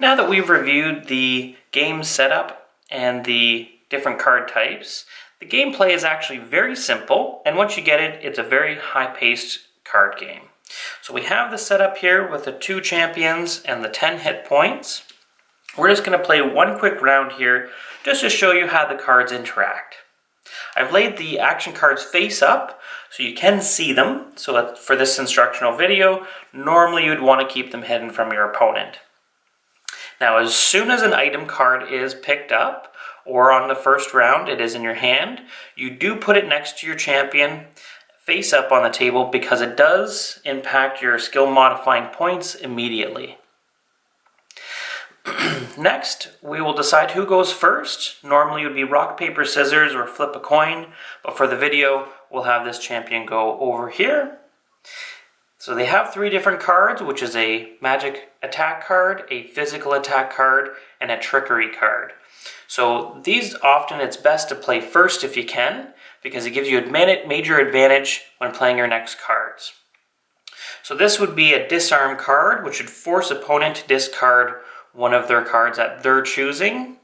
Now that we've reviewed the game setup and the different card types, the gameplay is actually very simple, and once you get it, it's a very high-paced card game. So we have the setup here with the 2 champions and the 10 hit points. We're just going to play one quick round here just to show you how the cards interact. I've laid the action cards face up so you can see them. So for this instructional video, normally you'd want to keep them hidden from your opponent. Now, as soon as an item card is picked up, or on the first round it is in your hand, you do put it next to your champion face up on the table because it does impact your skill modifying points immediately. Next, we will decide who goes first. Normally it would be rock, paper, scissors, or flip a coin, but for the video, we'll have this champion go over here. So they have 3 different cards, which is a magic attack card, a physical attack card, and a trickery card. So these often it's best to play first if you can, because it gives you a major advantage when playing your next cards. So this would be a disarm card, which would force opponent to discard one of their cards at their choosing.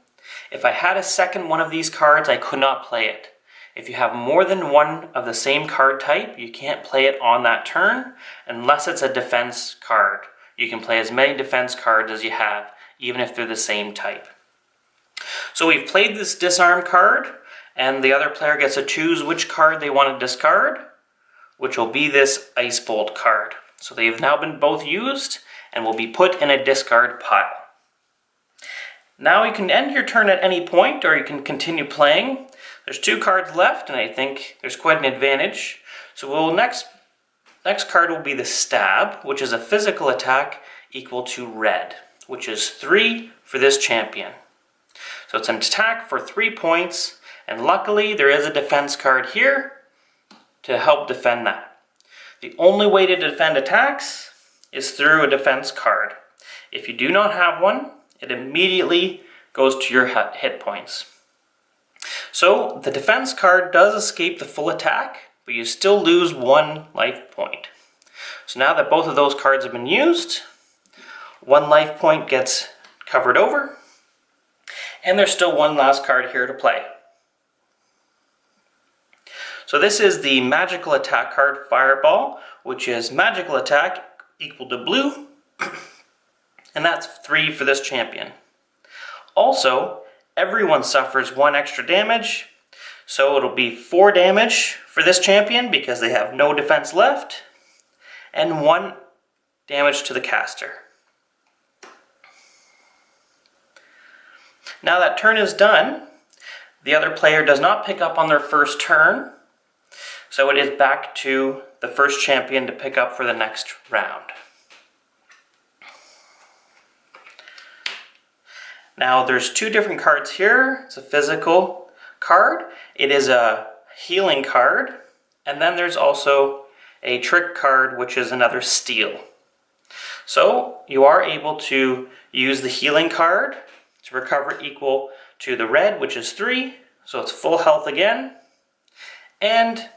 If I had a second one of these cards, I could not play it. If you have more than one of the same card type, you can't play it on that turn unless it's a defense card. You can play as many defense cards as you have, even if they're the same type. So we've played this disarm card, and the other player gets to choose which card they want to discard, which will be this Ice Bolt card. So they've now been both used and will be put in a discard pile. Now you can end your turn at any point, or you can continue playing. There's 2 cards left, and I think there's quite an advantage. So next card will be the Stab, which is a physical attack equal to red, which is 3 for this champion. So it's an attack for 3 points, and luckily there is a defense card here to help defend that. The only way to defend attacks is through a defense card. If you do not have one, it immediately goes to your hit points. So the defense card does escape the full attack, but you still lose 1 life point. So now that both of those cards have been used, 1 life point gets covered over, and there's still 1 last card here to play. So this is the magical attack card, Fireball, which is magical attack equal to blue, and that's 3 for this champion. Also, everyone suffers 1 extra damage, so it'll be 4 damage for this champion because they have no defense left, and 1 damage to the caster. Now that turn is done, the other player does not pick up on their first turn, so it is back to the first champion to pick up for the next round. Now there's 2 different cards here. It's a physical card, it is a healing card, and then there's also a trick card, which is another steal. So you are able to use the healing card to recover equal to the red, which is 3, so it's full health again. And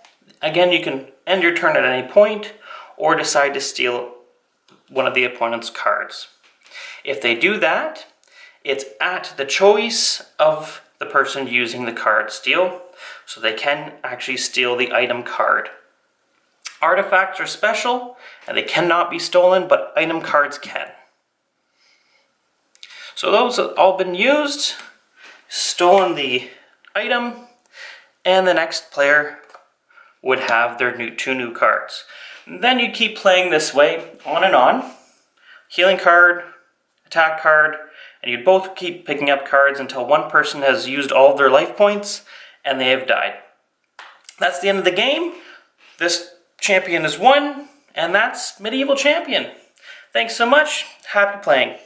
again, you can end your turn at any point or decide to steal one of the opponent's cards. If they do that, it's at the choice of the person using the card steal, so they can actually steal the item card. Artifacts are special and they cannot be stolen, but item cards can. So those have all been used, stolen the item, and the next player would have their 2 new cards. And then you keep playing this way, on and on. Healing card, attack card, and you both keep picking up cards until one person has used all of their life points and they have died. That's the end of the game. This champion is won, and that's Medieval Champion. Thanks so much. Happy playing.